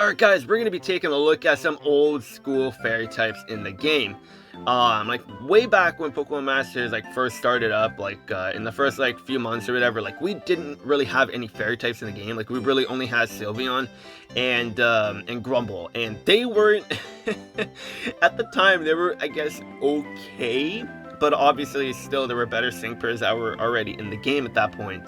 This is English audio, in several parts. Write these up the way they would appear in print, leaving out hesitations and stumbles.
Alright guys, we're going to be taking a look at some old school fairy types in the game. Like way back when Pokemon Masters first started up, in the first few months or whatever, we didn't really have any fairy types in the game. We really only had Sylveon and Grunbull, and they weren't at the time they were, I guess, okay, but obviously still there were better sync pairs that were already in the game at that point.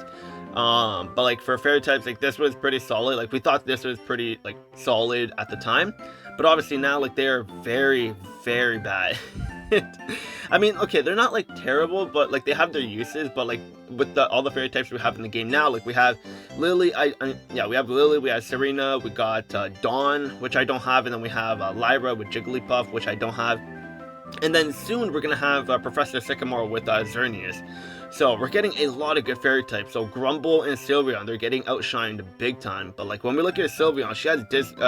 But for fairy types, this was pretty solid. We thought this was pretty solid at the time, but obviously now they're very, very bad. I mean, okay, they're not terrible, but they have their uses. But with all the fairy types we have in the game now, we have Lily. Yeah, we have Lily. We have Serena. We got Dawn, which I don't have, and then we have Lyra with Jigglypuff, which I don't have. And then soon we're gonna have Professor Sycamore with Xerneas. So we're getting a lot of good fairy types. So Grunbull and Sylveon, they're getting outshined big time. But when we look at Sylveon, she has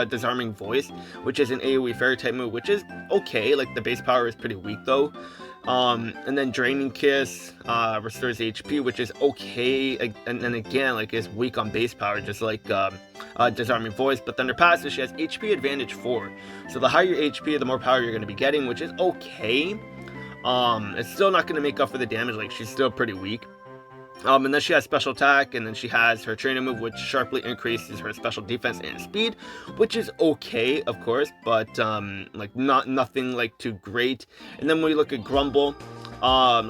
Disarming Voice, which is an AoE fairy type move, which is okay. The base power is pretty weak though. And then Draining Kiss restores HP, which is okay. And then again, is weak on base power, just Disarming Voice. But then her passive, she has HP advantage 4. So the higher your HP, the more power you're going to be getting, which is okay. It's still not going to make up for the damage. She's still pretty weak. And then she has special attack, and then she has her trainer move, which sharply increases her special defense and speed, which is okay, of course, but nothing too great. And then when we look at Grunbull,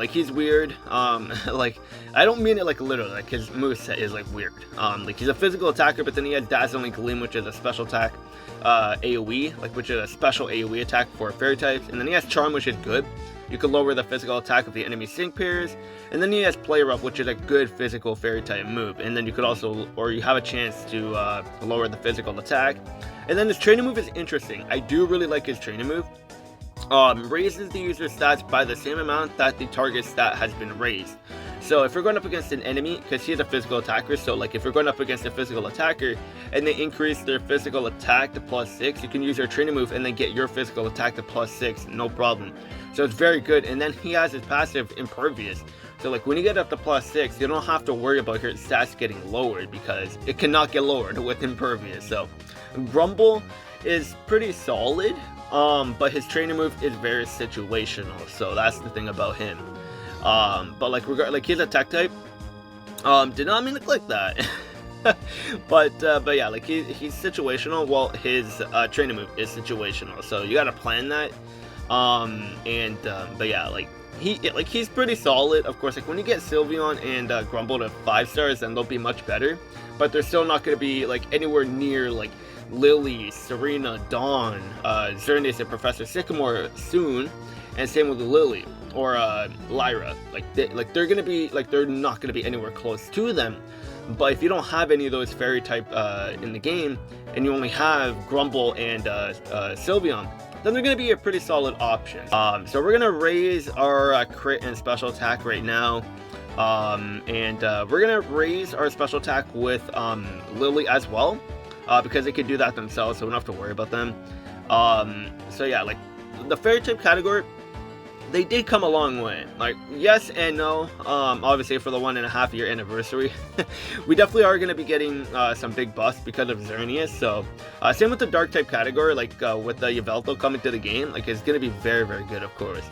he's weird. I don't mean it literally, his moveset is weird. He's a physical attacker, but then he has Dazzling Gleam, which is a special attack AoE, which is a special AoE attack for fairy types. And then he has Charm, which is good. You can lower the physical attack of the enemy sync pairs. And then he has Play Rough, which is a good physical fairy type move. And then you could also, or you have a chance to lower the physical attack. And then his training move is interesting. I do really like his training move. Raises the user's stats by the same amount that the target stat has been raised. So if you're going up against an enemy, because he's a physical attacker, so if you're going up against a physical attacker and they increase their physical attack to +6, you can use your training move and then get your physical attack to +6, no problem. So it's very good. And then he has his passive Impervious. So when you get up to +6, you don't have to worry about your stats getting lowered, because it cannot get lowered with Impervious. So Grunbull is pretty solid, but his trainer move is very situational. So that's the thing about him. But his attack type, did not mean to click that. but yeah, he's situational. Well, his trainer move is situational, so you gotta plan that. But yeah, he's pretty solid. Of course, when you get Sylveon and Grunbull to 5 stars, then they'll be much better. But they're still not gonna be anywhere near Lily, Serena, Dawn, Xerneas, and Professor Sycamore soon. And same with Lily or Lyra. They're gonna be they're not gonna be anywhere close to them. But if you don't have any of those fairy type in the game, and you only have Grunbull and Sylveon, then they're gonna be a pretty solid option. So we're gonna raise our crit and special attack right now. We're gonna raise our special attack with Lily as well, because they can do that themselves, so we don't have to worry about them. So yeah, the fairy type category, they did come a long way. Yes and no. Obviously for the 1.5 year anniversary, we definitely are going to be getting some big buffs because of Xerneas. So same with the dark type category, with the Yveltal coming to the game, it's going to be very, very good, of course.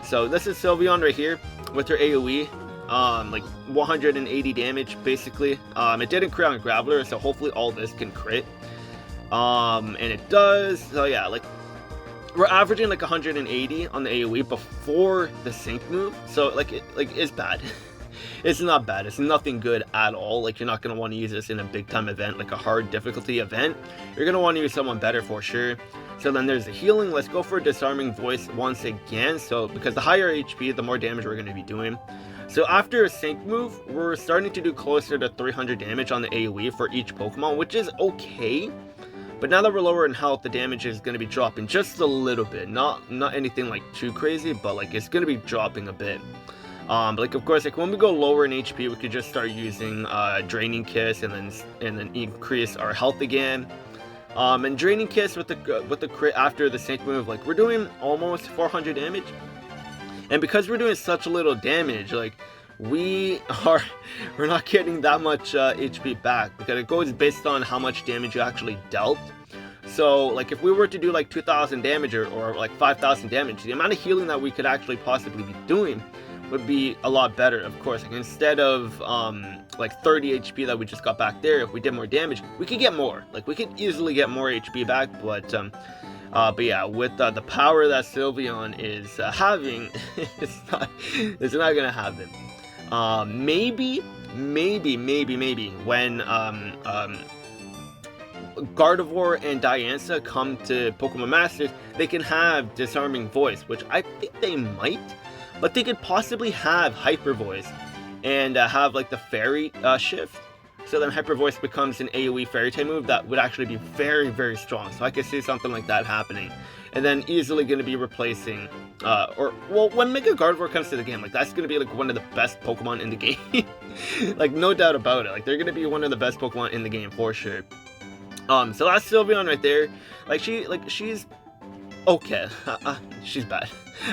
So this is Sylveon right here with her AoE, 180 damage basically. It didn't crit on Graveler, so hopefully all this can crit. And it does. So yeah, we're averaging 180 on the AoE before the sync move, so it's bad. It's not bad. It's nothing good at all. You're not gonna want to use this in a big time event, a hard difficulty event. You're gonna want to use someone better for sure. So then there's the healing. Let's go for Disarming Voice once again. So because the higher HP, the more damage we're gonna be doing. So after a sync move, we're starting to do closer to 300 damage on the AoE for each Pokemon, which is okay. But now that we're lower in health, the damage is going to be dropping just a little bit. Not anything too crazy, but it's going to be dropping a bit. But of course, when we go lower in HP, we could just start using Draining Kiss and then increase our health again. And Draining Kiss with the crit after the sync move, we're doing almost 400 damage. And because we're doing such little damage, we are we're not getting that much HP back, because it goes based on how much damage you actually dealt. So like if we were to do like 2,000 damage or like 5,000 damage, the amount of healing that we could actually possibly be doing would be a lot better. Of course, like instead of like 30 HP that we just got back there, if we did more damage, we could get more. Like we could easily get more HP back, but yeah, with the power that Sylveon is having, it's not gonna happen. Maybe when Gardevoir and Diancie come to Pokemon Masters, they can have Disarming Voice, which I think they might, but they could possibly have Hyper Voice and have like the Fairy shift. So then Hyper Voice becomes an AoE Fairy type move that would actually be very, very strong. So I could see something like that happening. And then easily going to be replacing, when Mega Gardevoir comes to the game, like that's going to be like one of the best Pokemon in the game. Like no doubt about it. Like they're going to be one of the best Pokemon in the game for sure. So that's Sylveon right there. She's okay. She's bad.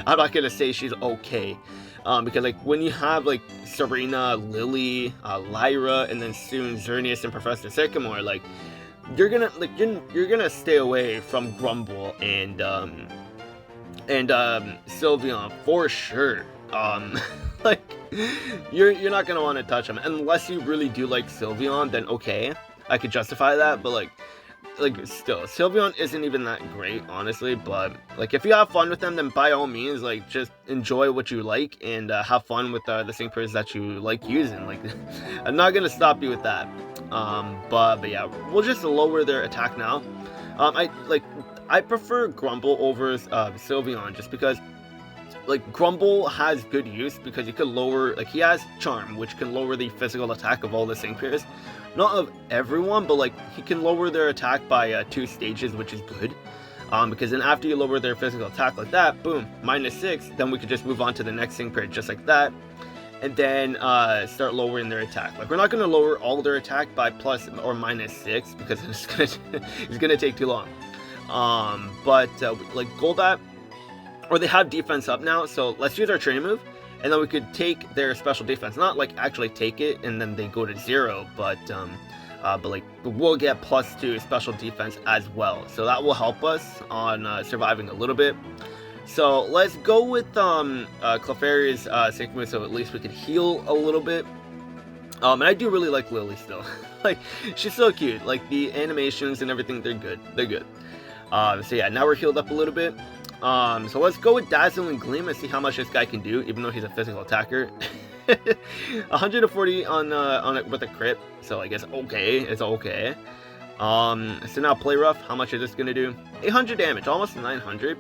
I'm not gonna say she's okay. Because like when you have like Serena, Lily, Lyra, and then soon Xerneas and Professor Sycamore, like you're gonna stay away from Grunbull and Sylveon for sure. Like you're not gonna want to touch them unless you really do like Sylveon. Then okay, I could justify that, but like still, Sylveon isn't even that great, honestly. But like if you have fun with them, then by all means, like just enjoy what you like and have fun with the synchros that you like using. Like I'm not gonna stop you with that. But yeah, we'll just lower their attack now. I prefer Grunbull over Sylveon just because like Grunbull has good use because he could lower, like he has Charm, which can lower the physical attack of all the synchros. Not of everyone, but like he can lower their attack by 2 stages, which is good. Because then after you lower their physical attack like that, boom, -6, then we could just move on to the next synchro just like that. And then start lowering their attack. Like we're not going to lower all their attack by plus or -6 because it's gonna take too long. Like Golbat, or they have defense up now, so let's use our training move. And then we could take their special defense, not like actually take it and then they go to 0, but like we'll get +2 special defense as well. So that will help us on surviving a little bit. So let's go with Clefairy's sync move, so at least we could heal a little bit. And I do really like Lily still. Like she's so cute. Like the animations and everything, they're good. They're good. So yeah, now we're healed up a little bit. So let's go with Dazzling Gleam and see how much this guy can do, even though he's a physical attacker. 140 on it with a crit, so I guess okay, it's okay. So now Play Rough, how much is this gonna do? 800 damage, almost 900.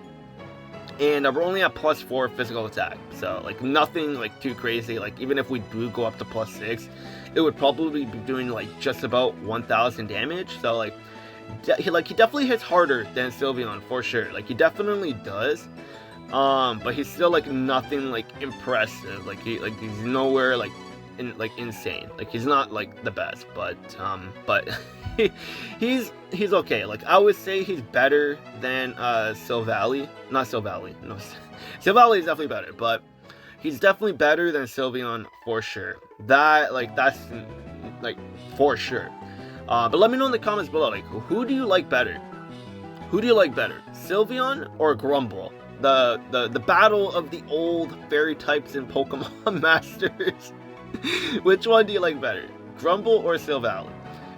And we're only at +4 physical attack, so like nothing like too crazy. Like even if we do go up to +6, it would probably be doing like just about 1,000 damage. So like he definitely hits harder than Sylveon for sure. Like he definitely does. But he's still like nothing like impressive. Like he's nowhere like insane. Like he's not like the best, but he's okay. Like I would say he's better than Sylvally. Not Sylvally. No, Sylvally is definitely better, but he's definitely better than Sylveon for sure. That's like for sure. But let me know in the comments below, like, who do you like better? Who do you like better, Sylveon or Grunbull? The battle of the old fairy types in Pokemon Masters. Which one do you like better, Grunbull or Sylvally?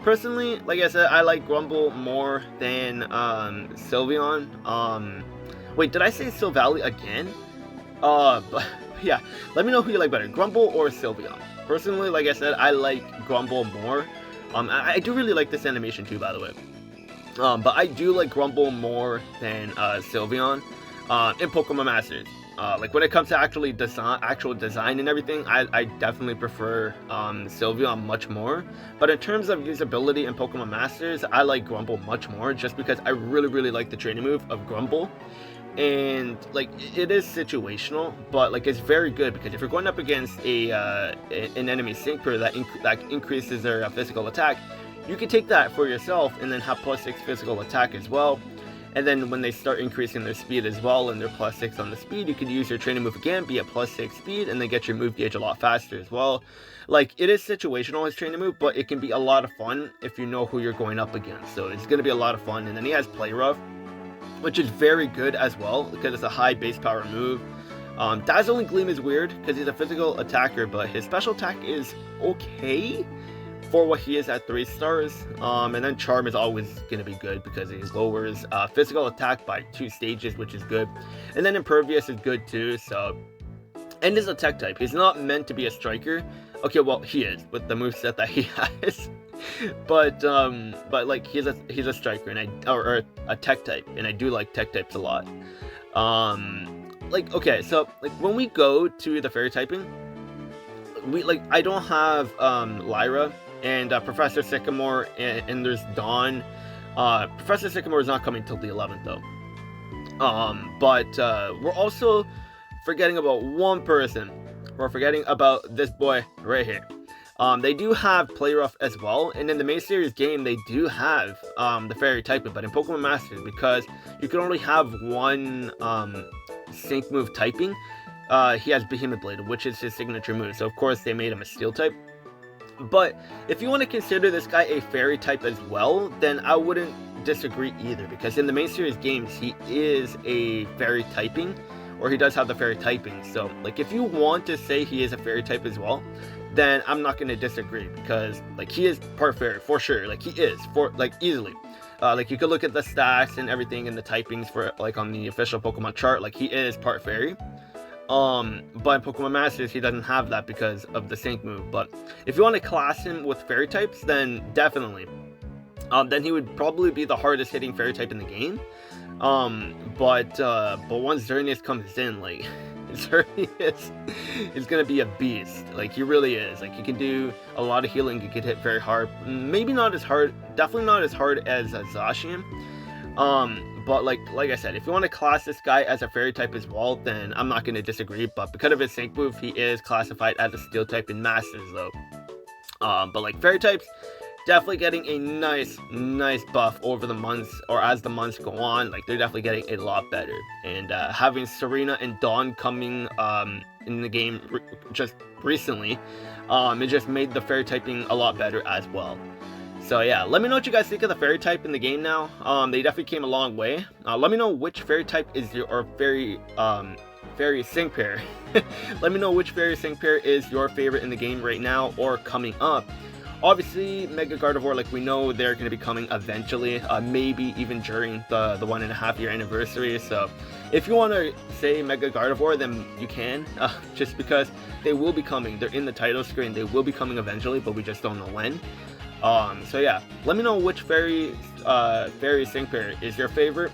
Personally, like I said, I like Grunbull more than Sylveon. Wait, did I say Sylvally again? But yeah, let me know who you like better, Grunbull or Sylveon. Personally, like I said, I like Grunbull more. I do really like this animation too, by the way. But I do like Grunbull more than Sylveon in Pokemon Masters. Like when it comes to actual design and everything, I definitely prefer Sylveon much more. But in terms of usability in Pokemon Masters, I like Grunbull much more, just because I really like the training move of Grunbull. And like it is situational, but like it's very good, because if you're going up against an enemy synchro that increases their physical attack, you can take that for yourself and then have +6 physical attack as well. And then when they start increasing their speed as well, and they're +6 on the speed, you can use your training move again, be at +6 speed, and then get your move gauge a lot faster as well. Like, it is situational, his training move, but it can be a lot of fun if you know who you're going up against. So it's going to be a lot of fun. And then he has Play Rough, which is very good as well, because it's a high base power move. Dazzling Gleam is weird, because he's a physical attacker, but his special attack is okay for what he is at 3 stars. And then Charm is always going to be good because he lowers physical attack by 2 stages, which is good. And then Impervious is good too. So, and is a tech type. He's not meant to be a striker. Okay, well, he is with the moveset that he has. but like he's a striker, and or a tech type, and I do like tech types a lot. Like, okay, so like when we go to the fairy typing, I don't have Lyra and Professor Sycamore, and there's Dawn. Professor Sycamore is not coming till the 11th though. But we're also forgetting about one person. We're forgetting about this boy right here. They do have Play Rough as well, and in the main series game they do have the fairy typing, but in Pokemon Masters, because you can only have one sync move typing, he has Behemoth Blade, which is his signature move, so of course they made him a steel type. But if you want to consider this guy a fairy type as well, then I wouldn't disagree either, because in the main series games he is a fairy typing, or he does have the fairy typing. So like if you want to say he is a fairy type as well, then I'm not going to disagree, because like he is part fairy for sure. Like he is for like easily. Like you could look at the stats and everything and the typings for like on the official Pokemon chart, like he is part fairy. But in Pokemon Masters he doesn't have that because of the sync move. But if you want to class him with fairy types, then definitely. Then he would probably be the hardest hitting fairy type in the game. But once Xerneas comes in, like Xerneas is gonna be a beast. Like he really is. Like he can do a lot of healing. He can hit very hard. Maybe not as hard. Definitely not as hard as Zacian. But like I said, if you want to class this guy as a fairy type as well, then I'm not gonna disagree. But because of his sync move, he is classified as a steel type in Masters though. But like fairy types, definitely getting a nice buff over the months, or as the months go on. Like they're definitely getting a lot better, and having Serena and Dawn coming in the game just recently, it just made the fairy typing a lot better as well. So yeah, let me know what you guys think of the fairy type in the game now. They definitely came a long way. Let me know which fairy type is your fairy sync pair. Let me know which fairy sync pair is your favorite in the game right now or coming up. Obviously, Mega Gardevoir, like we know they're going to be coming eventually, maybe even during the 1.5 year anniversary. So if you want to say Mega Gardevoir, then you can, just because they will be coming. They're in the title screen. They will be coming eventually, but we just don't know when. So yeah, let me know which fairy sync pair is your favorite.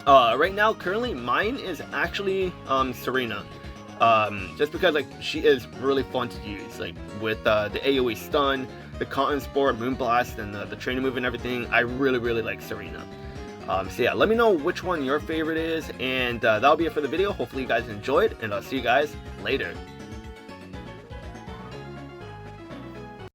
Right now, currently, mine is actually Serena. Just because like she is really fun to use, like with the AoE stun, the Cotton Spore, Moonblast, and the training move and everything. I really like Serena. So yeah, let me know which one your favorite is, and that'll be it for the video. Hopefully you guys enjoyed, and I'll see you guys later.